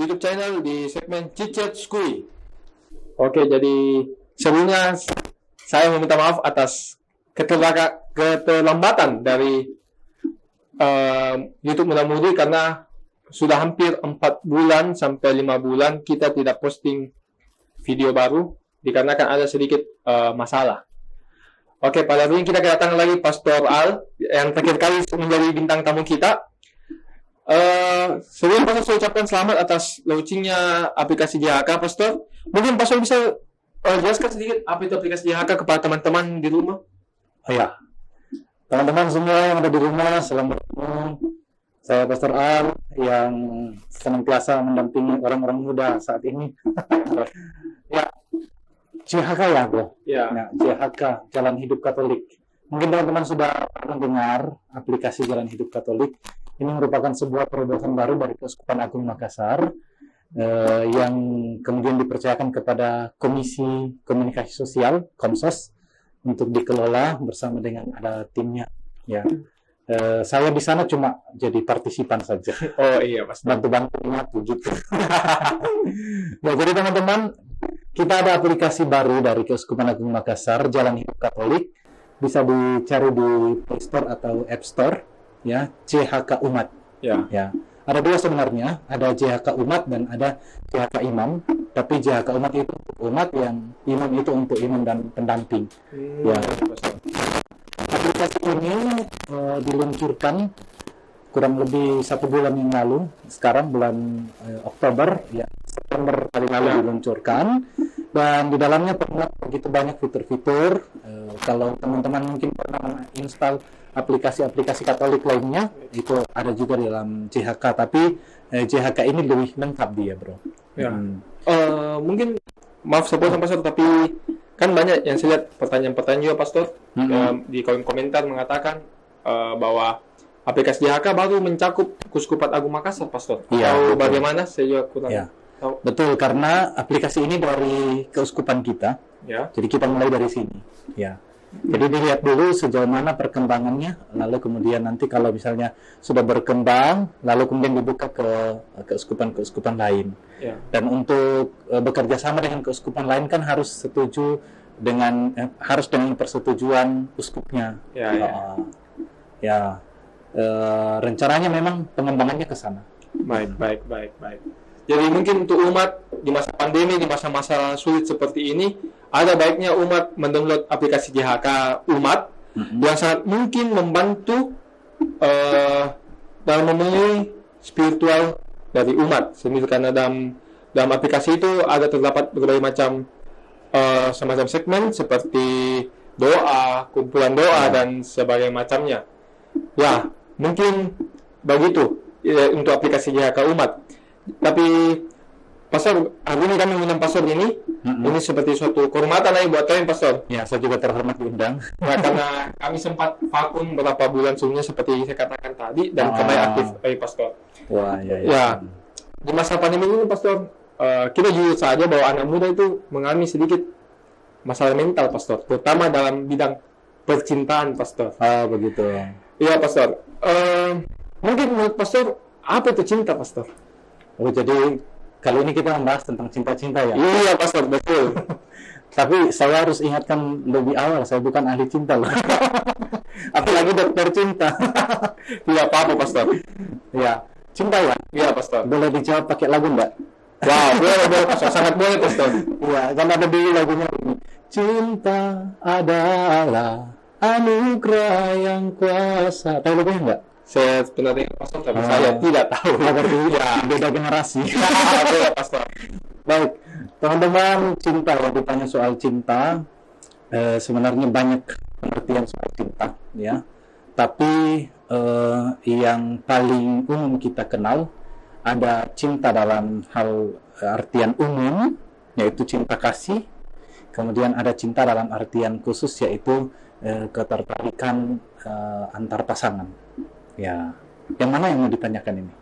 YouTube channel di segmen Cicet Skui. Oke, jadi sebelumnya saya meminta maaf atas keterlambatan dari YouTube Muda Mudi karena sudah hampir 4 bulan sampai 5 bulan kita tidak posting video baru dikarenakan ada sedikit masalah. Oke, pada hari ini kita kedatangan lagi Pastor Al yang terakhir kali menjadi bintang tamu kita. Sebelum Pastor saya ucapkan selamat atas launchingnya aplikasi JHK, Pastor. Mungkin Pastor bisa jelaskan sedikit apa itu aplikasi JHK kepada teman-teman di rumah? Oh ya, teman-teman semua yang ada di rumah, selamat bertemu. Saya Pastor Al yang senantiasa mendampingi orang-orang muda saat ini. Ya, JHK ya bro? Ya. Ya, JHK, Jalan Hidup Katolik. Mungkin teman-teman sudah pernah dengar aplikasi Jalan Hidup Katolik. Ini merupakan sebuah terobosan baru dari Keuskupan Agung Makassar yang kemudian dipercayakan kepada Komisi Komunikasi Sosial (Komsos) untuk dikelola bersama dengan ada timnya. Ya, saya di sana cuma jadi partisipan saja. Oh iya, Pastor. Bantu-bantu gitu. Ya, jadi teman-teman, kita ada aplikasi baru dari Keuskupan Agung Makassar, Jalan Hidup Katolik. Bisa dicari di Play Store atau App Store, ya, JHK Umat. Ya. Ya. Ada dua sebenarnya, ada JHK Umat dan ada JHK Imam. Tapi JHK Umat itu umat, yang imam itu untuk imam dan pendamping. Ya. Aplikasi ini diluncurkan kurang lebih 1 bulan yang lalu. Sekarang bulan Oktober, ya, September kali lalu diluncurkan. Dan di dalamnya termuat begitu banyak fitur-fitur. Kalau teman-teman mungkin pernah install aplikasi-aplikasi Katolik lainnya, itu ada juga di dalam JHK. Tapi JHK ini lebih lengkap dia, bro. Ya. Mungkin maaf sepotong Pastor, tapi kan banyak yang saya lihat pertanyaan-pertanyaan juga Pastor di kolom komentar mengatakan bahwa aplikasi JHK baru mencakup Keuskupan Agung Makassar, Pastor. Ya, atau bagaimana? Saya juga kurang ya. tahu. Betul, karena aplikasi ini dari keuskupan kita. Ya. Jadi kita mulai dari sini. Ya. Jadi dilihat dulu sejauh mana perkembangannya, lalu kemudian nanti kalau misalnya sudah berkembang, lalu kemudian dibuka ke keuskupan-keuskupan lain. Ya. Dan untuk bekerja sama dengan keuskupan lain kan harus setuju dengan harus dengan persetujuan uskupnya. Rencananya memang pengembangannya ke sana. Baik. Jadi mungkin untuk umat di masa pandemi, di masa-masa sulit seperti ini, ada baiknya umat mendownload aplikasi JHK Umat yang sangat mungkin membantu dalam memenuhi spiritual dari umat. Sehingga karena dalam aplikasi itu ada terdapat berbagai macam semacam segmen seperti doa, kumpulan doa dan sebagainya macamnya. Ya, mungkin begitu untuk aplikasi JHK Umat. Tapi Pastor, hari ini kami mengundang Pastor ini seperti suatu kehormatan lagi buat kami, Pastor. Ya, saya juga terhormat diundang. Ya, karena kami sempat vakum beberapa bulan sebelumnya seperti saya katakan tadi, dan kembali aktif lagi, Pastor. Wah, ya. Ya, di masa pandemi ini, Pastor, kita jujur saja bahwa anak muda itu mengalami sedikit masalah mental, Pastor, terutama dalam bidang percintaan, Pastor. Begitu. Iya, Pastor. Mungkin menurut Pastor, apa itu cinta, Pastor? Oh, jadi kali ini kita membahas tentang cinta-cinta ya? Iya, Pastor, betul. Tapi saya harus ingatkan lebih awal, saya bukan ahli cinta loh. Apalagi dokter cinta. Tidak apa-apa, Pastor. Ya, cinta ya? Iya, Pastor. Boleh dijawab pakai lagu enggak? Wow, boleh, Pastor. Sangat boleh, Pastor. Iya, kan ada dulu lagunya ini. Cinta adalah anugerah yang kuasa. Tahu lagunya enggak? Saya pernah dengar, Pastor, tapi saya tidak tahu. Berarti beda generasi. Betul, Pastor. Baik, teman-teman, cinta, kalau ditanya soal cinta, sebenarnya banyak pengertian soal cinta, ya. Tapi yang paling umum kita kenal ada cinta dalam hal artian umum, yaitu cinta kasih. Kemudian ada cinta dalam artian khusus, yaitu ketertarikan antar pasangan. Ya, yang mana yang mau ditanyakan ini?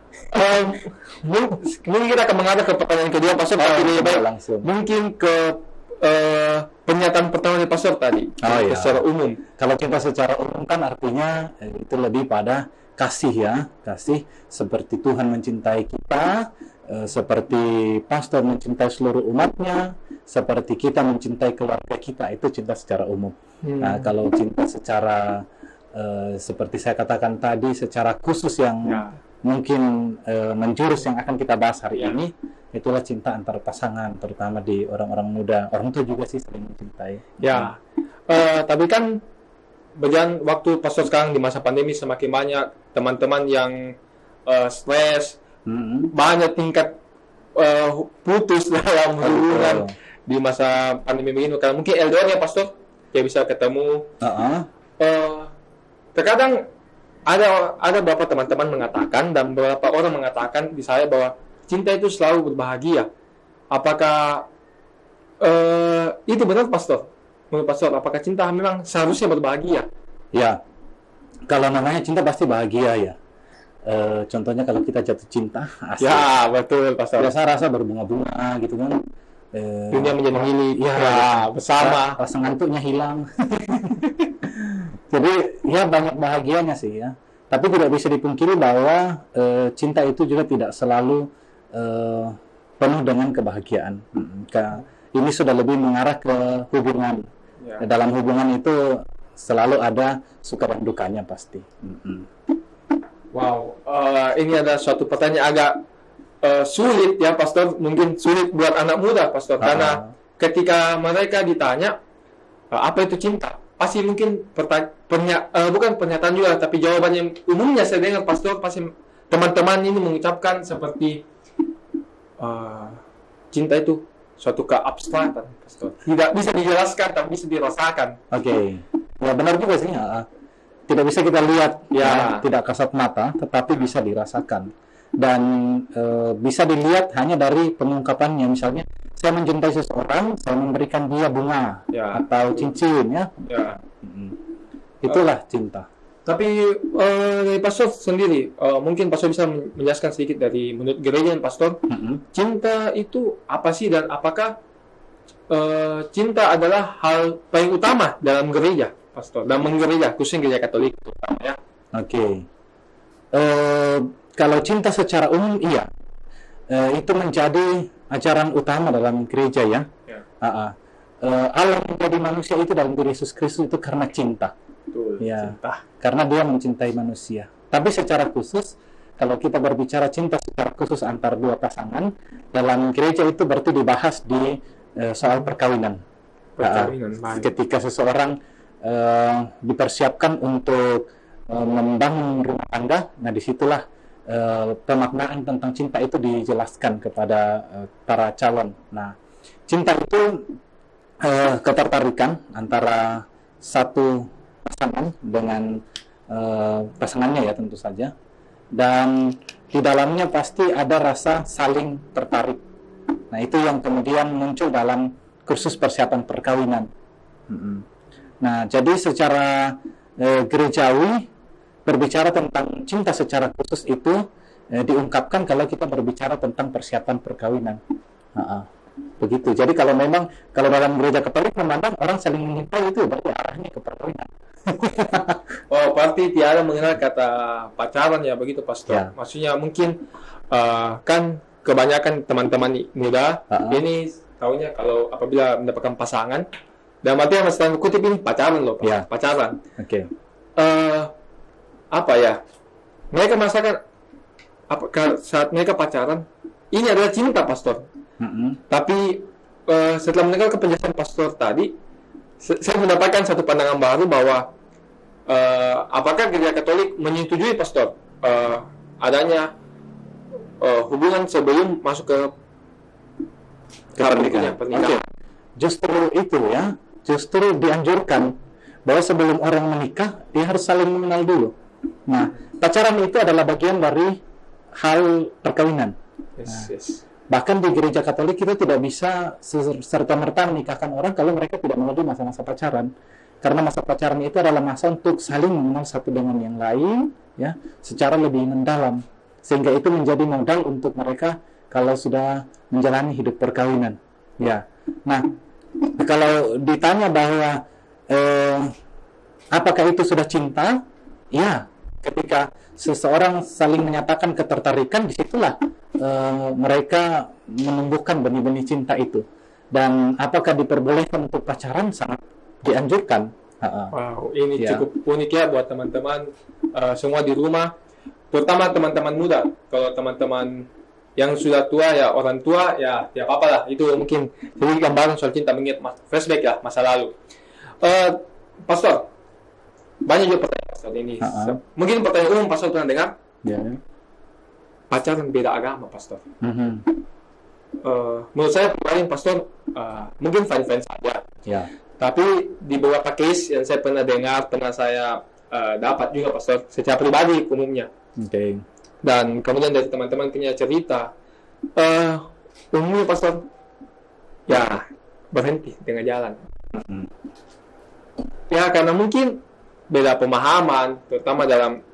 Mungkin kita akan mengarah ke pertanyaan kedua, Pastor, tapi lebih baik langsung. Mungkin ke pernyataan pertama dari Pastor tadi, secara umum. Kalau cinta secara umum kan artinya itu lebih pada kasih, ya, kasih seperti Tuhan mencintai kita, seperti pastor mencintai seluruh umatnya, seperti kita mencintai keluarga kita, itu cinta secara umum. Nah, kalau cinta secara seperti saya katakan tadi, secara khusus yang mungkin menjurus yang akan kita bahas hari ini, itulah cinta antar pasangan, terutama di orang-orang muda. Orang tua juga sih saling mencintai. Ya, tapi kan berjalan waktu pastor sekarang di masa pandemi semakin banyak teman-teman yang stres, banyak tingkat putus dalam hubungan di masa pandemi begini. Karena mungkin LDR ya pastor, ya bisa ketemu. Terkadang ada beberapa teman-teman mengatakan dan beberapa orang mengatakan di saya bahwa cinta itu selalu berbahagia. Apakah itu benar pastor? Menurut pastor, apakah cinta memang seharusnya berbahagia? Ya, kalau namanya cinta pasti bahagia ya. Contohnya kalau kita jatuh cinta, asik. Ya betul pastor. Rasa berbunga-bunga gitu kan. Dunia menjadi milik. Ya, bersama. Rasa ngantuknya hilang. Jadi ya banyak bahagianya sih ya. Tapi tidak bisa dipungkiri bahwa cinta itu juga tidak selalu penuh dengan kebahagiaan. Ini sudah lebih mengarah ke hubungan. Ya. Dalam hubungan itu selalu ada suka dan dukanya pasti. Wow, ini ada suatu pertanyaan agak sulit ya Pastor. Mungkin sulit buat anak muda Pastor. Karena ketika mereka ditanya apa itu cinta, pasti mungkin bukan pernyataan juga, tapi jawabannya umumnya saya dengar Pastor, pasti teman-teman ini mengucapkan seperti cinta itu suatu keabstraktan Pastor. Tidak bisa dijelaskan, tapi bisa dirasakan. Oke. Ya benar juga sih. Tidak bisa kita lihat ya, tidak kasat mata, tetapi bisa dirasakan. Dan bisa dilihat hanya dari pengungkapannya. Misalnya saya mencintai seseorang, saya memberikan dia bunga atau cincin ya. Itulah cinta. Tapi dari Pastor sendiri, mungkin Pastor bisa menjelaskan sedikit dari menurut gereja Pastor, cinta itu apa sih, dan apakah cinta adalah hal paling utama dalam gereja Pastor, dalam gereja khususnya gereja Katolik terutama ya? Oke. Kalau cinta secara umum iya, itu menjadi ajaran utama dalam gereja ya. Allah menjadi manusia itu dalam diri Yesus Kristus itu karena cinta. Betul, ya, cinta. Karena dia mencintai manusia. Tapi secara khusus, kalau kita berbicara cinta secara khusus antar dua pasangan, dalam gereja itu berarti dibahas di soal perkawinan. Ketika seseorang dipersiapkan untuk membangun rumah tangga, nah disitulah pemaknaan tentang cinta itu dijelaskan kepada para calon. Nah, cinta itu ketertarikan antara satu pasangan dengan pasangannya ya tentu saja, dan di dalamnya pasti ada rasa saling tertarik. Nah itu yang kemudian muncul dalam kursus persiapan perkawinan. Nah jadi secara gerejawi berbicara tentang cinta secara khusus itu diungkapkan kalau kita berbicara tentang persiapan perkawinan. Begitu. Jadi kalau memang kalau dalam gereja Katolik memandang orang saling menyintai itu berarti arahnya ke perkawinan. Oh, berarti tiada mengenal kata pacaran ya begitu Pastor. Ya. Maksudnya mungkin kan kebanyakan teman-teman muda ini tahunya kalau apabila mendapatkan pasangan, dan artinya mas tanda kutip ini pacaran loh, ya. Pacaran. Oke. Apa ya? Mereka merasakan saat mereka pacaran ini adalah cinta Pastor. Tapi setelah mendengar penjelasan Pastor tadi, saya mendapatkan satu pandangan baru bahwa apakah gereja Katolik menyetujui Pastor adanya hubungan sebelum masuk ke pernikahan. Okay. Justru itu ya, justru dianjurkan bahwa sebelum orang menikah dia harus saling mengenal dulu. Nah, pacaran itu adalah bagian dari hal perkawinan. Yes. Bahkan di gereja Katolik kita tidak bisa serta-merta menikahkan orang kalau mereka tidak melalui masa-masa pacaran. Karena masa pacaran itu adalah masa untuk saling mengenal satu dengan yang lain, ya, secara lebih mendalam. Sehingga itu menjadi modal untuk mereka kalau sudah menjalani hidup perkawinan. Ya. Nah, kalau ditanya bahwa apakah itu sudah cinta? Ya, ketika seseorang saling menyatakan ketertarikan, disitulah mereka menumbuhkan benih-benih cinta itu. Dan apakah diperbolehkan untuk pacaran? Sangat dianjurkan. Wow, ini Ya. cukup unik ya buat teman-teman semua di rumah, terutama teman-teman muda. Kalau teman-teman yang sudah tua ya orang tua ya tidak apa-apa lah. Itu mungkin sedikit gambaran soal cinta, mengingat flashback ya masa lalu. Pastor, banyak juga pertanyaan Pastor ini. Mungkin pertanyaan umum Pastor pernah dengar? Ya. Pacaran beda agama, Pastor. Mhm. Menurut saya pribadi Pastor mungkin fine-fine saja. Ya. Tapi di beberapa case yang saya pernah dengar, pernah saya dapat juga Pastor, secara pribadi umumnya. Oke. Dan kemudian dari teman-teman punya cerita, umumnya Pastor, ya berhenti di tengah jalan. Ya karena mungkin beda pemahaman, terutama dalam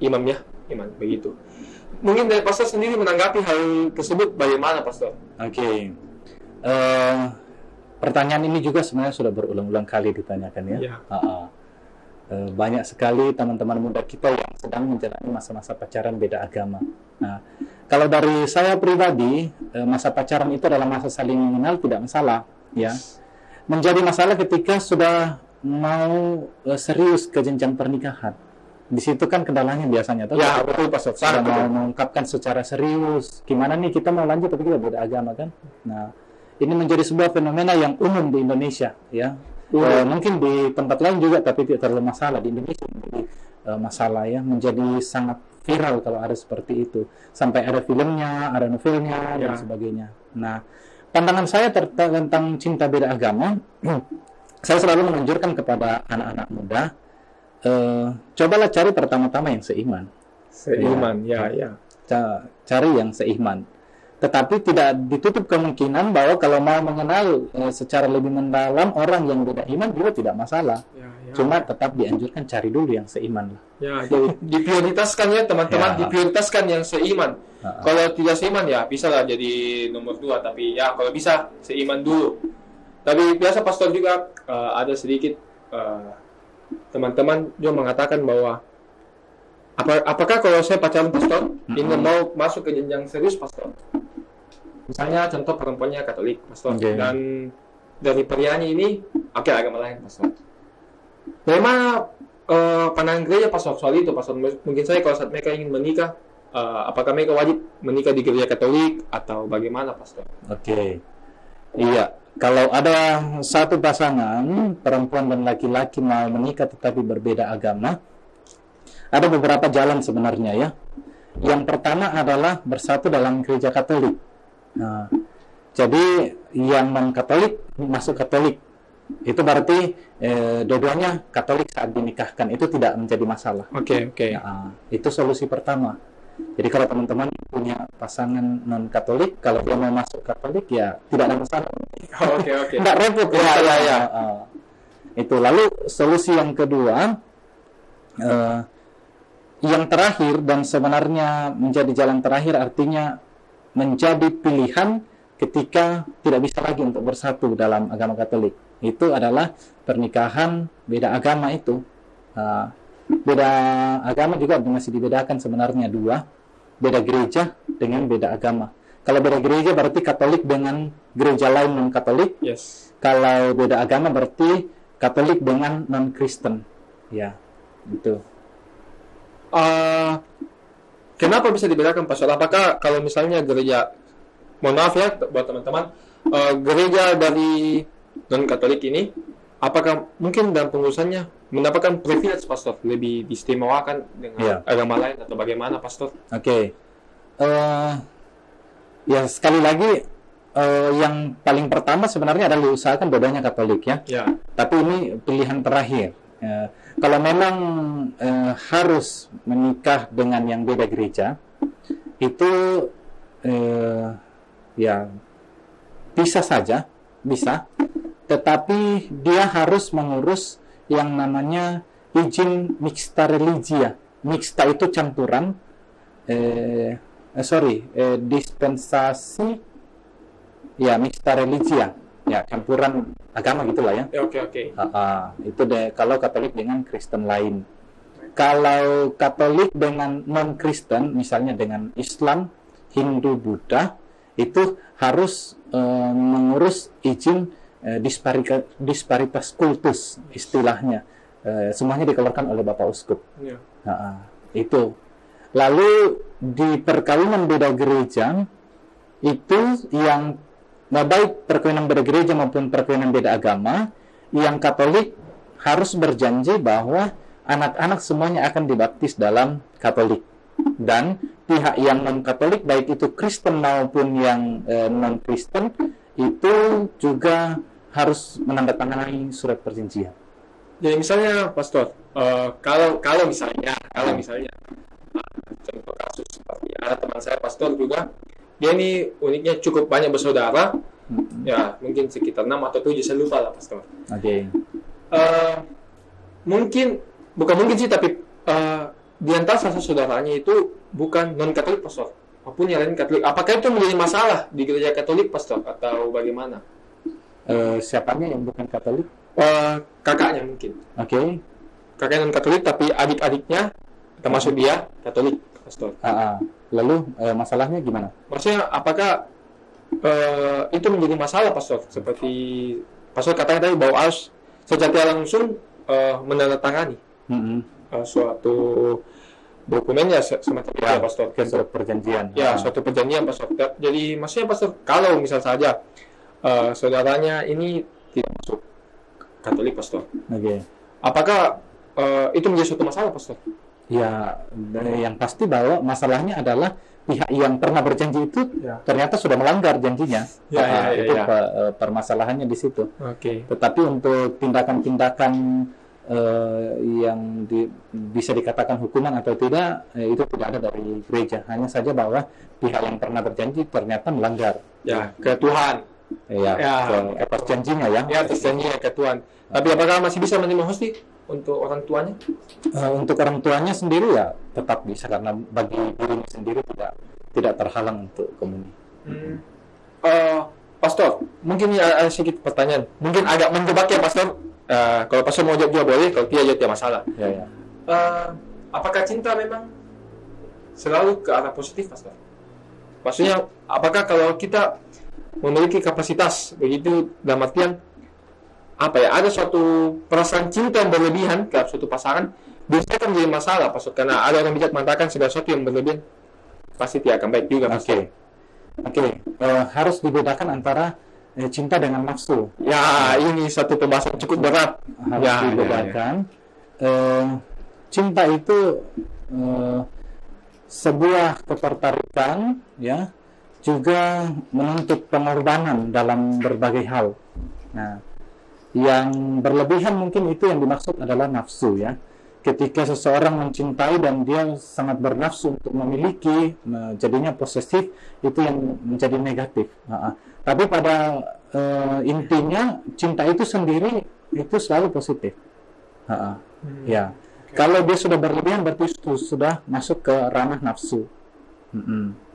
iman begitu. Mungkin dari Pastor sendiri menanggapi hal tersebut bagaimana Pastor? Oke. Pertanyaan ini juga sebenarnya sudah berulang-ulang kali ditanyakan ya. Ya. Banyak sekali teman-teman muda kita yang sedang menjalani masa-masa pacaran beda agama. Nah, kalau dari saya pribadi, masa pacaran itu adalah masa saling mengenal, tidak masalah, ya. Menjadi masalah ketika sudah mau serius ke jenjang pernikahan. Di situ kan kendalanya biasanya. Ya, betul Pastor. Sudah mau mengungkapkan secara serius, gimana nih kita mau lanjut tapi kita beda agama kan. Nah, ini menjadi sebuah fenomena yang umum di Indonesia, ya. Mungkin di tempat lain juga, tapi tidak terlalu masalah. Di Indonesia menjadi masalah ya, menjadi sangat viral kalau ada seperti itu. Sampai ada filmnya, ada novelnya, dan sebagainya. Nah, pandangan saya tentang cinta beda agama, saya selalu menganjurkan kepada anak-anak muda, cobalah cari pertama-tama yang seiman. Seiman, ya. Cari yang seiman. Tetapi tidak ditutup kemungkinan bahwa kalau mau mengenal secara lebih mendalam orang yang beda iman juga tidak masalah. Cuma tetap dianjurkan cari dulu yang seiman lah. Ya, jadi diprioritaskan ya teman-teman, diprioritaskan yang seiman. Kalau tidak seiman ya bisa lah jadi nomor 2, tapi ya kalau bisa seiman dulu. Tapi biasa Pastor juga ada sedikit teman-teman juga mengatakan bahwa apakah kalau saya pacaran Pastor, ingin mau masuk ke jenjang serius Pastor? Misalnya contoh perempuannya Katolik Pastor, dan dari prianya ini agama lain Pastor. Bagaimana pandangan gereja Pastor soal itu Pastor? Mungkin saya kalau saat mereka ingin menikah, apakah mereka wajib menikah di gereja Katolik atau bagaimana Pastor? Oke. Iya, kalau ada satu pasangan perempuan dan laki-laki mau menikah tetapi berbeda agama, ada beberapa jalan sebenarnya ya. Yang pertama adalah bersatu dalam gereja Katolik. Nah, jadi yang non-Katolik masuk Katolik. Itu berarti dua-duanya Katolik saat dinikahkan. Itu tidak menjadi masalah. Oke. Nah, itu solusi pertama. Jadi kalau teman-teman punya pasangan non-Katolik, kalau dia mau masuk Katolik ya tidak ada masalah. Oke. Nggak repot. Ya. Itu. Lalu solusi yang kedua, yang terakhir dan sebenarnya menjadi jalan terakhir, artinya menjadi pilihan ketika tidak bisa lagi untuk bersatu dalam agama Katolik. Itu adalah pernikahan beda agama itu. Beda agama juga masih dibedakan sebenarnya dua. Beda gereja dengan beda agama. Kalau beda gereja berarti Katolik dengan gereja lain non-Katolik. Yes. Kalau beda agama berarti Katolik dengan non-Kristen. Ya, itu. Kenapa bisa dibedakan Pastor? Apakah kalau misalnya gereja, mohon maaf ya buat teman-teman, gereja dari non-Katolik ini, apakah mungkin dalam pengurusannya mendapatkan privilege Pastor, lebih diistimewakan dengan agama lain atau bagaimana Pastor? Oke. Ya sekali lagi, yang paling pertama sebenarnya adalah diusahakan dua-duanya Katolik ya. Tapi ini pilihan terakhir. Kalau memang harus menikah dengan yang beda gereja, itu ya bisa saja, bisa. Tetapi dia harus mengurus yang namanya izin mixta religia. Mixta itu campuran, dispensasi, ya mixta religia. Ya, campuran agama gitulah ya. Oke. Itu deh kalau Katolik dengan Kristen lain. kalau Katolik dengan non-Kristen, misalnya dengan Islam, Hindu, Buddha, itu harus mengurus izin disparitas kultus, istilahnya. Semuanya dikeluarkan oleh Bapak Uskup. Ya. Itu. Lalu di perkawinan beda gereja, itu yang baik perkawinan beda gereja maupun perkawinan beda agama, yang Katolik harus berjanji bahwa anak-anak semuanya akan dibaptis dalam Katolik, dan pihak yang non-Katolik baik itu Kristen maupun yang non-Kristen itu juga harus menandatangani surat perjanjian. Jadi misalnya Pastor, kalau misalnya contoh kasus seperti ada teman saya Pastor juga, dia ini uniknya cukup banyak bersaudara, ya mungkin sekitar 6 atau 7, saya lupa lah Pastor. Oke. Bukan mungkin sih, tapi di antara salah satu saudaranya itu bukan non-Katolik Pastor, maupun yang lain Katolik. Apakah itu menjadi masalah di gereja Katolik Pastor atau bagaimana? Siapanya yang bukan Katolik? Kakaknya mungkin. Oke. Kakaknya non-Katolik tapi adik-adiknya termasuk dia Katolik Pastor. Lalu masalahnya gimana? Maksudnya apakah itu menjadi masalah Pastor? Seperti Pastor katanya tadi bahwa harus secara langsung menandatangani suatu dokumennya semacam itu ya Pastor. Surat perjanjian. Ya, suatu perjanjian Pastor. Jadi maksudnya Pastor, kalau misal saja saudaranya ini tidak masuk Katolik Pastor, apakah itu menjadi suatu masalah Pastor? Ya, yang pasti bahwa masalahnya adalah pihak yang pernah berjanji itu ternyata sudah melanggar janjinya. Itu permasalahannya di situ. Tetapi untuk tindakan-tindakan yang bisa dikatakan hukuman atau tidak, itu tidak ada dari gereja. Hanya saja bahwa pihak yang pernah berjanji ternyata melanggar. Ya, ke Tuhan. Ke atas janjinya ya. Ya, atas janjinya ke Tuhan. Tapi apakah masih bisa menerima hosti untuk orang tuanya? Untuk orang tuanya sendiri ya tetap bisa, karena bagi dirinya sendiri tidak terhalang untuk komuni. Pastor, mungkin ya sedikit pertanyaan. Mungkin agak menjebak ya Pastor. Kalau Pastor mau jawab juga boleh, kalau tidak tidak masalah. Apakah cinta memang selalu ke arah positif Pastor? Maksudnya apakah kalau kita memiliki kapasitas begitu, dalam artian ada suatu perasaan cinta yang berlebihan ke suatu pasangan, biasanya akan menjadi masalah Pastor, karena ada orang bijak mengatakan segala sesuatu yang berlebihan pasti tidak akan baik juga Pastor. Harus dibedakan antara cinta dengan nafsu. Ya, ini satu pembahasan cukup berat. Harus dibedakan. Cinta itu sebuah ketertarikan, ya, juga menuntut pengorbanan dalam berbagai hal. Nah, yang berlebihan mungkin itu yang dimaksud adalah nafsu, ya. Ketika seseorang mencintai dan dia sangat bernafsu untuk memiliki, jadinya posesif, itu yang menjadi negatif. Tapi pada intinya cinta itu sendiri itu selalu positif. Ya. Kalau dia sudah berlebihan berarti sudah masuk ke ranah nafsu.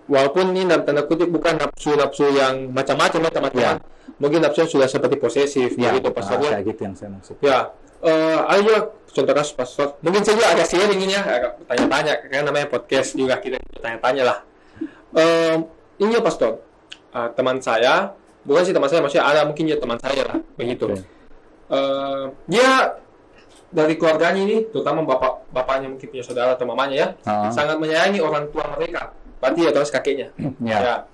Walaupun ini dalam tanda kutip bukan nafsu-nafsu yang macam-macam ya teman-teman. Mungkin nafsu yang sudah seperti posesif begitu Pastornya. Kayak gitu yang saya maksud. Ya. Ada juga contoh kasus Pastor. Mungkin saya juga agak sharing ini ya, agak tanya-tanya, karena namanya podcast juga kita tanya-tanya lah. Ini ya Pastor, teman saya, bukan sih teman saya, maksudnya ada mungkin ya teman saya lah, begitu. Dia dari keluarganya ini, terutama bapaknya mungkin punya saudara atau mamanya ya, sangat menyayangi orang tua mereka, berarti ya terus kakeknya. Ya.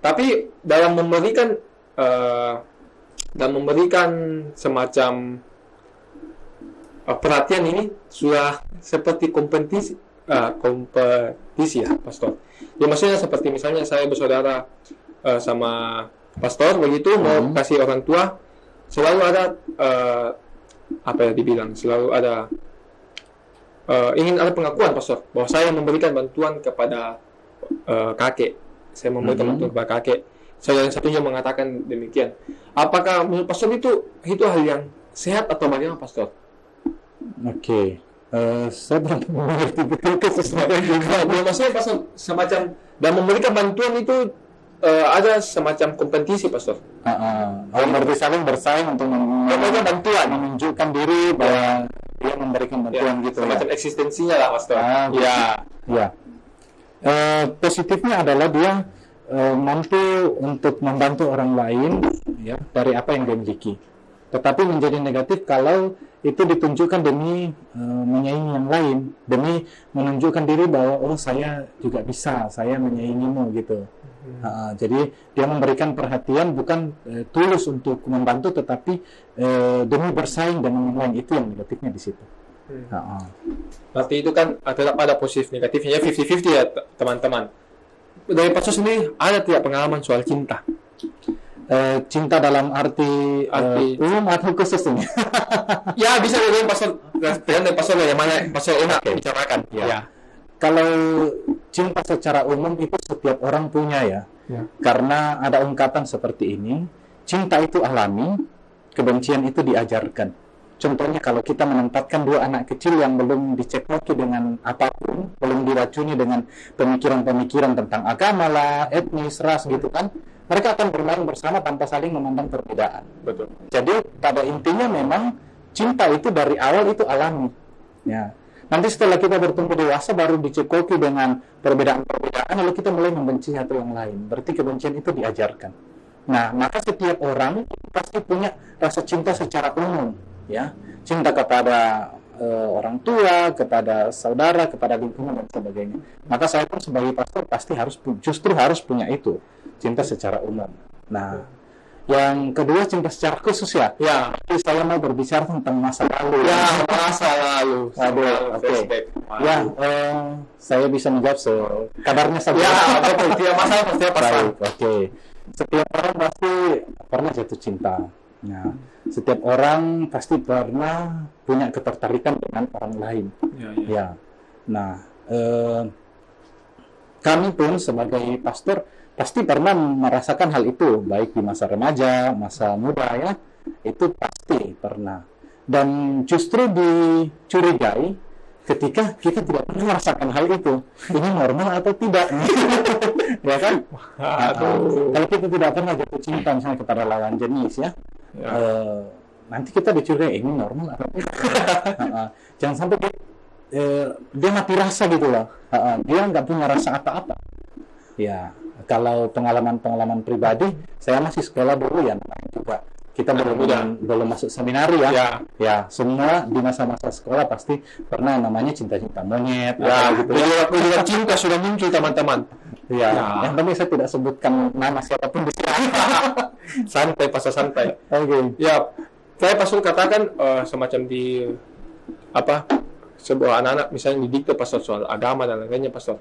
Tapi dalam memberikan semacam perhatian ini sudah seperti kompetisi ya Pastor. Ya maksudnya seperti misalnya saya bersaudara sama Pastor begitu, mau kasih orang tua, selalu ada selalu ada ingin ada pengakuan Pastor bahwa saya memberikan bantuan kepada kakek. Saya memberikan bantuan kepada kakek. Saya yang satunya mengatakan demikian. Apakah menurut Pastor itu hal yang sehat atau bagaimana Pastor? Saya belum mengerti betul kesesuaian juga. Maksudnya Pastor, semacam dan memberikan bantuan itu ada semacam kompetisi Pastor. Berarti saling bersaing untuk memberikan bantuan, menunjukkan diri bahwa dia memberikan bantuan gitu semacam ya. eksistensinya lah pastor. Gitu. Ya. Ya. Positifnya adalah dia mampu untuk membantu orang lain ya dari apa yang dia miliki. Tetapi menjadi negatif kalau itu ditunjukkan demi menyaingi yang lain, demi menunjukkan diri bahwa oh saya juga bisa, saya menyaingimu gitu. Jadi dia memberikan perhatian bukan tulus untuk membantu, tetapi demi bersaing dengan yang lain. Itu yang negatifnya di situ. Berarti itu kan tetap ada positif negatifnya ya, 50-50 ya teman-teman. Dari pastor sendiri ada tidak pengalaman soal cinta? Cinta dalam arti umum atau khusus ini? Ya bisa dengan pastor, tergantung pastor yang mana pastor enak bicarakan. Ya. Kalau cinta secara umum itu setiap orang punya ya. Karena ada ungkapan seperti ini, cinta itu alami, kebencian itu diajarkan. Contohnya kalau kita menempatkan dua anak kecil yang belum dicekoki dengan apapun, belum diracuni dengan pemikiran-pemikiran tentang agama lah, etnis, ras gitu kan, mereka akan bermain bersama tanpa saling memandang perbedaan. Betul. Jadi pada intinya memang cinta itu dari awal itu alami. Ya. Nanti setelah kita bertumbuh dewasa baru dicekoki dengan perbedaan-perbedaan, lalu kita mulai membenci satu yang lain. Berarti kebencian itu diajarkan. Nah, maka setiap orang pasti punya rasa cinta secara umum. Ya, cinta kepada orang tua, kepada saudara, kepada lingkungan dan sebagainya. Maka saya pun sebagai pastor pasti justru harus punya itu, cinta secara umum. Nah, yang kedua cinta secara khusus ya. Ya, saya mau berbicara tentang masa lalu. Ya, masa lalu. Oke. Ya, saya bisa menjawab kabarnya saja. Ya, betul. Tidak masalah, setiap pastor. Oke. Setiap orang pasti pernah jatuh cinta. Nah, setiap orang pasti pernah punya ketertarikan dengan orang lain. Ya. Nah, kami pun sebagai pastor pasti pernah merasakan hal itu, baik di masa remaja, masa muda ya, itu pasti pernah. Dan justru dicurigai ketika kita tidak pernah merasakan hal itu. Ini normal atau tidak? Ya kan? Kalau kita tidak pernah jatuh cinta misalnya kepada lawan jenis ya. Nanti kita dicurigai ini normal atau tidak. Jangan sampai dia mati rasa gitu loh. Dia nggak punya rasa apa-apa. Ya, kalau pengalaman pribadi, saya masih sekolah dulu ya, juga kita belum masuk seminari ya. Ya, semua di masa-masa sekolah pasti pernah namanya cinta-cinta monyet. Ya, gitu. Juga cinta sudah muncul teman-teman. Ya, yang penting saya tidak sebutkan nama siapapun di sini. Santai, pasal santai. Oke. Ya, saya pasal katakan semacam di sebuah anak-anak misalnya didikte pasal soal agama dan lain-lainnya pasal.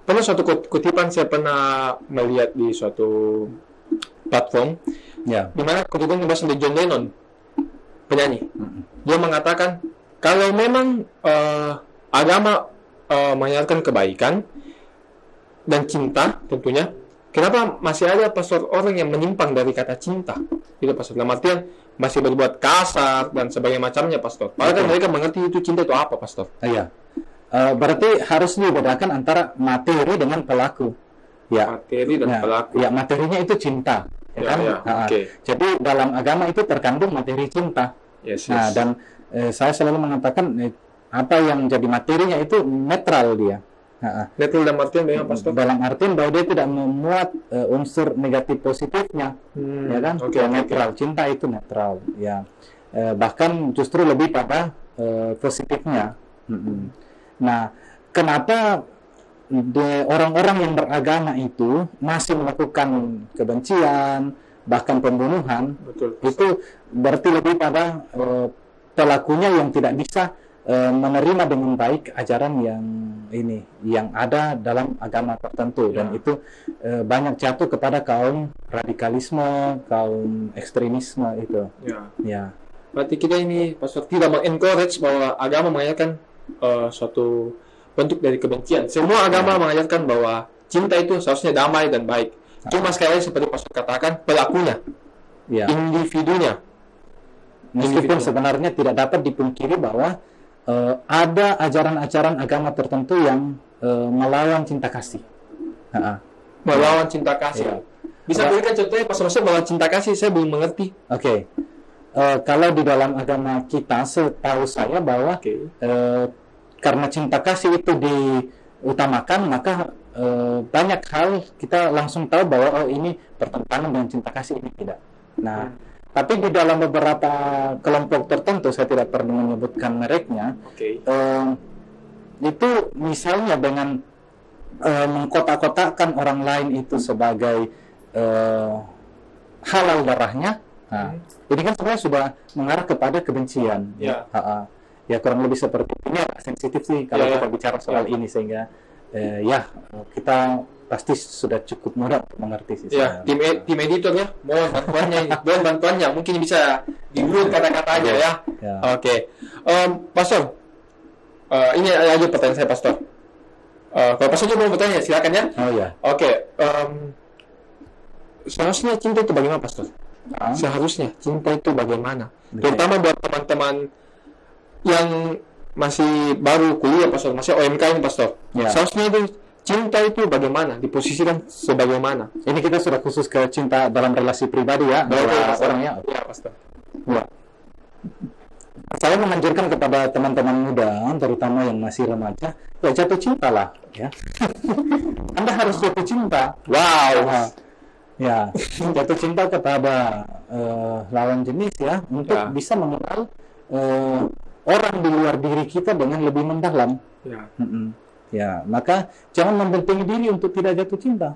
Pernah suatu kutipan saya pernah melihat di suatu platform, di mana kutipan berasal dari John Lennon, penyanyi. Dia mengatakan kalau memang agama mengajarkan kebaikan dan cinta tentunya, kenapa masih ada pastor orang yang menyimpang dari kata cinta? Itu pastor. Dalam artian masih berbuat kasar dan sebagainya macamnya pastor. Padahal kan mereka mengerti itu cinta itu apa pastor? Iya. Berarti harus dibedakan antara materi dengan pelaku. Ya. Materi dan pelaku. Ya, materinya itu cinta. Ya kan? Okay. Jadi dalam agama itu terkandung materi cinta. Yes. Nah, dan saya selalu mengatakan apa yang jadi materinya itu netral dia. Netral dalam artian bagaimana pastor? Dalam artian bahwa dia tidak memuat unsur negatif positifnya, ya kan? Netral. Cinta itu netral. Ya. Bahkan justru lebih pada positifnya. Nah, kenapa orang-orang yang beragama itu masih melakukan kebencian, bahkan pembunuhan? Betul. Itu berarti lebih pada pelakunya yang tidak bisa menerima dengan baik ajaran yang ada dalam agama tertentu, dan itu banyak jatuh kepada kaum radikalisme, kaum ekstremisme itu. Ya. Berarti kita ini pastor tidak mengencourage bahwa agama mengajarkan suatu bentuk dari kebencian. Semua agama mengajarkan bahwa cinta itu seharusnya damai dan baik. Cuma sekali lagi seperti pastor katakan, pelakunya, individunya. Meskipun sebenarnya tidak dapat dipungkiri bahwa ada ajaran-ajaran agama tertentu yang melawan cinta kasih. Melawan cinta kasih. Bisa berikan contohnya pastor melawan cinta kasih? Saya belum mengerti. Oke. kalau di dalam agama kita, setahu saya bahwa Oke. karena cinta kasih itu diutamakan, maka banyak hal kita langsung tahu bahwa oh ini bertentangan dengan cinta kasih, ini tidak. Nah, tapi di dalam beberapa kelompok tertentu, saya tidak perlu menyebutkan mereknya, Oke. itu misalnya dengan mengkotak-kotakkan orang lain itu sebagai halal darahnya. Nah, ini kan sebenarnya sudah mengarah kepada kebencian. Ya. Ya kurang lebih seperti ini, agak sensitif sih kalau Ya, ya. kita bicara soal ini, sehingga kita pasti sudah cukup mudah untuk mengerti sih. Ya, tim editor ya, mohon bantuannya, mohon bantuannya, mungkin bisa diurut kata-katanya ya. Ya. Oke. Pastor, ini aja pertanyaan saya, Pastor. Kalau Pastor juga mau bertanya, silakan ya. Oh ya. Oke. Seharusnya cinta itu bagaimana, Pastor? Seharusnya cinta itu bagaimana? Oke. Terutama buat teman-teman yang masih baru kuliah, Pastor, masih OMK ini, Pastor. Ya. Seharusnya itu cinta itu bagaimana? Diposisikan sebagaimana? Ini kita sudah khusus ke cinta dalam relasi pribadi ya, antara orangnya. Ya, Pastor. Ya. Saya menganjurkan kepada teman-teman muda, terutama yang masih remaja, ya jatuh cinta lah, ya. Anda harus jatuh cinta. Wow. Ya, jatuh cinta kepada lawan jenis ya, untuk Ya. bisa mengenal orang di luar diri kita dengan lebih mendalam. Ya. Ya, maka jangan membentengi diri untuk tidak jatuh cinta.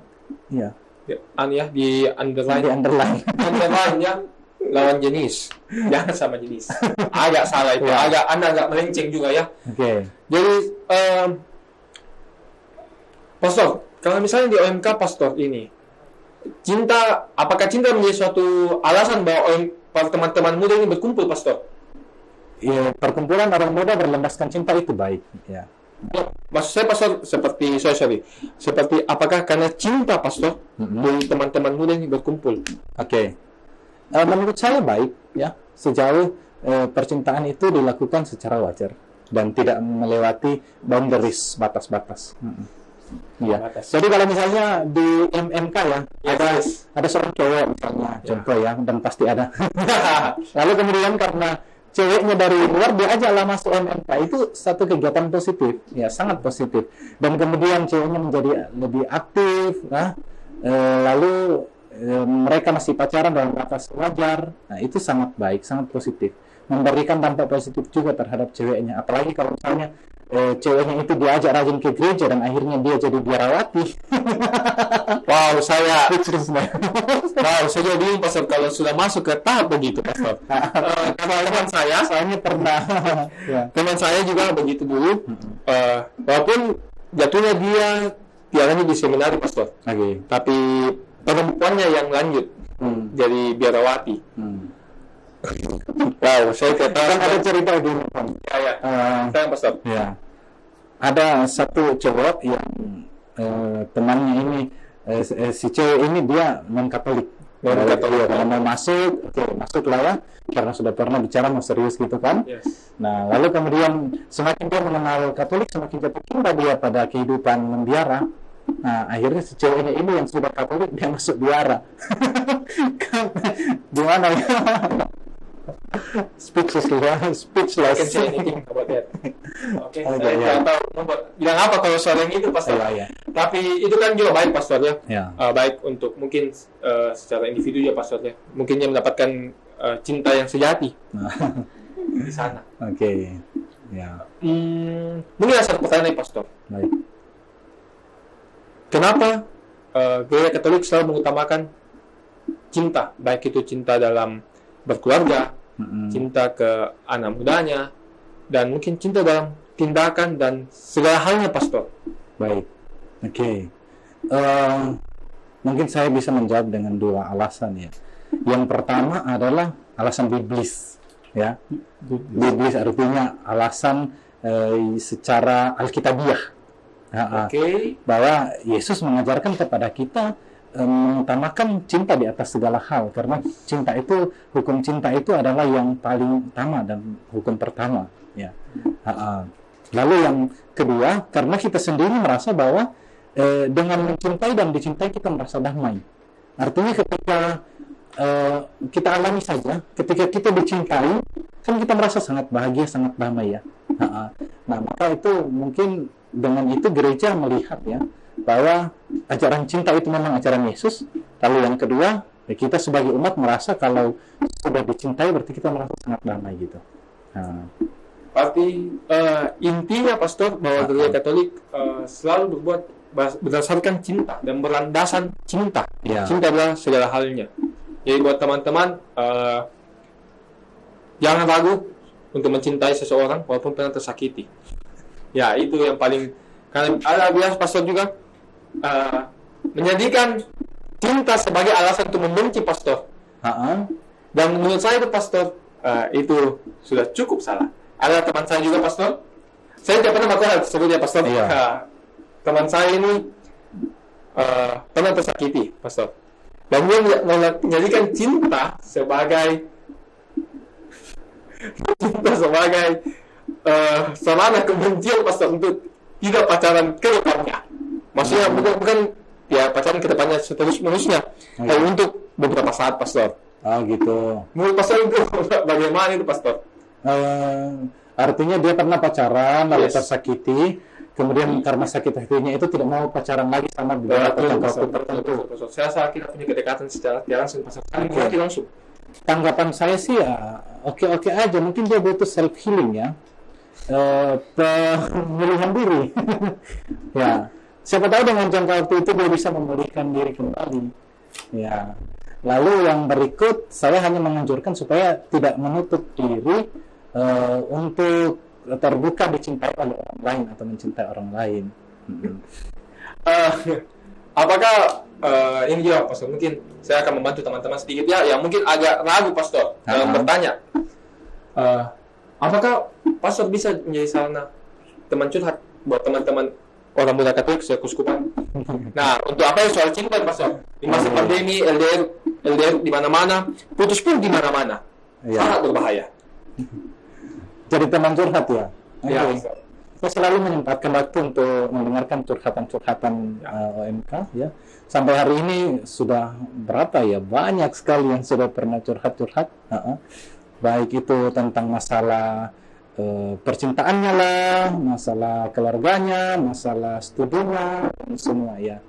Ya, Di underline. di underline. Underline ya, lawan jenis. Jangan sama jenis. Agak salah itu. Ya. Anda agak melenceng juga ya. Oke. Jadi, Pastor, kalau misalnya di OMK Pastor ini, apakah cinta menjadi suatu alasan bahwa para teman-teman muda ini berkumpul, Pastor? Ya, perkumpulan orang muda berlandaskan cinta itu baik. Ya. Maksud saya, Pastor, seperti apakah karena cinta, Pastor, dari teman-teman muda ini berkumpul? Oke. Menurut saya baik ya, sejauh percintaan itu dilakukan secara wajar dan tidak melewati boundaries, batas-batas. Iya. Batas. Jadi kalau misalnya di MMK ya, Yes. ada seorang cowok misalnya, contoh ya, dan pasti ada. Lalu kemudian karena ceweknya dari luar, dia ajaklah masuk MMK, itu satu kegiatan positif, ya sangat positif. Dan kemudian ceweknya menjadi lebih aktif, lalu mereka masih pacaran dalam batas wajar. Nah, itu sangat baik, sangat positif, memberikan dampak positif juga terhadap ceweknya. Apalagi kalau misalnya ceweknya itu diajak rajin ke gereja dan akhirnya dia jadi biarawati. Wow, saya Wow, jadi bingung, Pastor, kalau sudah masuk ke tahap begitu, Pastor. Karena teman saya, soalnya pernah. Ya. teman saya juga begitu dulu. Walaupun jatuhnya dia tiaranya di seminari, Pastor, Oke. tapi perempuannya yang lanjut jadi biarawati. Wow, saya Kan ada kata cerita di saya, saya, Pastor. ya. Ada satu cowok yang temannya ini si cewek ini dia non Katolik. Non-Katolik. Kalau mau masuk, oke, masuklah ya. Karena sudah pernah bicara mau serius gitu kan. Yes. Nah, lalu kemudian semakin dia mengenal Katolik, semakin jatuh cinta dia pada kehidupan membiara. Nah, akhirnya si ceweknya ini yang sudah Katolik, dia masuk biara. Gimana ya? Speechless. I can say anything about that. Oke, Oh, saya iya. tidak tahu bilang apa kalau soal yang itu, Pastor. Iya. Tapi itu kan juga baik, Pastor ya. Ya. Baik untuk mungkin secara individu ya, Pastor ya. Mungkin dia mendapatkan cinta yang sejati di sana. Oke. Ya. Mungkin ada satu pertanyaan nih, Pastor. Baik. Kenapa gereja Katolik selalu mengutamakan cinta, baik itu cinta dalam berkeluarga, cinta ke anak mudanya, dan mungkin cinta dalam tindakan dan segala halnya, Pastor? Baik. Oke. Mungkin saya bisa menjawab dengan dua alasan ya. Yang pertama adalah alasan biblis, ya. Biblis artinya alasan secara alkitabiah. Oke. Bahwa Yesus mengajarkan kepada kita mengutamakan cinta di atas segala hal, karena cinta itu, hukum cinta itu adalah yang paling utama dan hukum pertama, ya. Lalu yang kedua, karena kita sendiri merasa bahwa dengan mencintai dan dicintai kita merasa damai. Artinya ketika kita alami saja. Ketika kita dicintai, kan kita merasa sangat bahagia, sangat damai ya. Nah, maka itu mungkin dengan itu gereja melihat ya bahwa ajaran cinta itu memang ajaran Yesus. Lalu yang kedua, ya kita sebagai umat merasa kalau sudah dicintai berarti kita merasa sangat damai gitu. Berarti intinya pastor bahwa gereja Katolik selalu berbuat berdasarkan cinta dan berlandasan cinta. Ya. Cinta adalah segala halnya. Jadi buat teman-teman jangan ragu untuk mencintai seseorang walaupun pernah tersakiti. Ya, itu yang paling, karena ada biasa pastor juga menjadikan cinta sebagai alasan untuk membenci pastor. Dan menurut saya itu pastor itu sudah cukup salah. Ada teman saya juga pastor. Saya tidak pernah melakukan hal tersebut ya pastor. Iya. Teman saya ini pernah tersakiti pastor. Dan dia menjadikan cinta sebagai sarana kebencian pastor untuk tidak pacaran ke depannya. Maksudnya bukan ya pacaran ke depannya seterus-menerusnya, tapi untuk beberapa saat pastor. Gitu. Menurut pastor itu bagaimana itu pastor? Artinya dia pernah pacaran lalu Yes. tersakiti, kemudian karena sakit hatinya itu tidak mau pacaran lagi sama beberapa waktu tertentu. Saya rasa kita punya kedekatan secara tidak langsung pastor. Saling mengerti langsung. Tanggapan saya sih ya oke-oke aja, mungkin dia butuh self healing ya, pemulihan diri. Ya, siapa tahu dengan jangka waktu itu dia bisa memulihkan diri kembali. Ya, lalu yang berikut saya hanya menganjurkan supaya tidak menutup diri untuk terbuka dicintai oleh orang lain atau mencintai orang lain. Apakah ini juga pastor, mungkin saya akan membantu teman-teman sedikit ya yang mungkin agak ragu pastor dalam bertanya, apakah pastor bisa menjadi sarana teman curhat buat teman-teman orang muda Katolik sekuskupan? Nah, untuk apa ya soal cinta pastor? Di masa pandemi LDR di mana-mana, putus pun di mana-mana, sangat berbahaya. Jadi teman curhat ya. Ya, Okay. pastor. Saya selalu menyempatkan waktu untuk mendengarkan curhatan-curhatan OMK ya. Sampai hari ini sudah berapa ya? Banyak sekali yang sudah pernah curhat-curhat. Baik itu tentang masalah percintaannya lah, masalah keluarganya, masalah studinya, semua ya.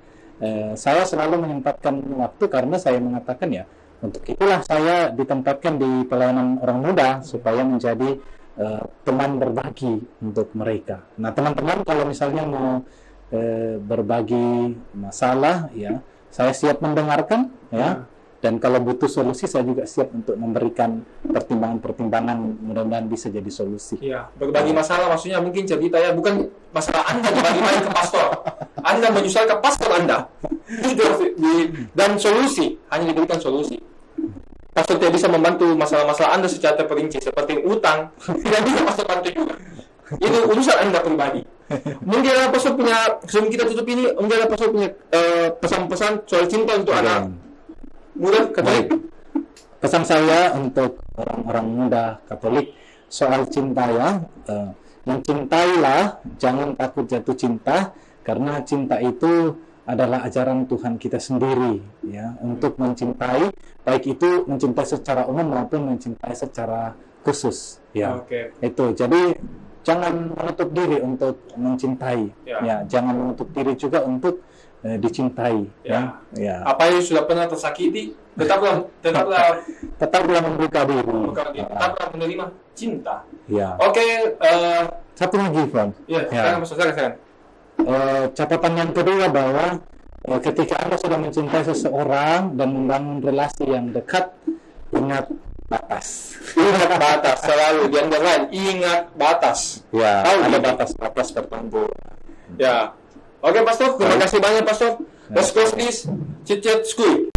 Saya selalu menyempatkan waktu karena saya mengatakan ya, untuk itulah saya ditempatkan di pelayanan orang muda supaya menjadi teman berbagi untuk mereka. Nah, teman-teman kalau misalnya mau berbagi masalah ya, saya siap mendengarkan ya. Dan kalau butuh solusi saya juga siap untuk memberikan pertimbangan-pertimbangan, mudah-mudahan bisa jadi solusi. Iya, berbagi masalah maksudnya mungkin cerita ya, bukan masalah Anda dibagi-bagi ke pastor. Anda menyusul ke pastor Anda. Dan solusi, hanya diberikan solusi. Pastor tidak bisa membantu masalah-masalah Anda secara terperinci, seperti utang, tidak bisa pastor bantu juga. Itu urusan Anda pribadi. Mungkin ada pastor punya, sebelum kita tutup ini, mungkin ada pastor punya pesan-pesan soal cinta untuk anak muda Katolik. Pesan saya untuk orang-orang muda Katolik soal cinta ya, mencintailah, jangan takut jatuh cinta, karena cinta itu adalah ajaran Tuhan kita sendiri ya, untuk mencintai, baik itu mencintai secara umum maupun mencintai secara khusus ya. Itu jadi jangan menutup diri untuk mencintai ya, jangan menutup diri juga untuk dicintai ya. Apa yang sudah pernah tersakiti, tetaplah membuka diri, tetaplah menerima cinta ya. Satu lagi Bang silakan. Catatan yang kedua bahwa ketika Anda sudah mencintai seseorang dan membangun relasi yang dekat, ingat batas. Ingat batas, selalu jangan lain. Ingat batas. Ya, ada batas-batas tertentu. Ya. Oke, Pastor. Terima kasih banyak, Pastor. Let's close this chit-chat school.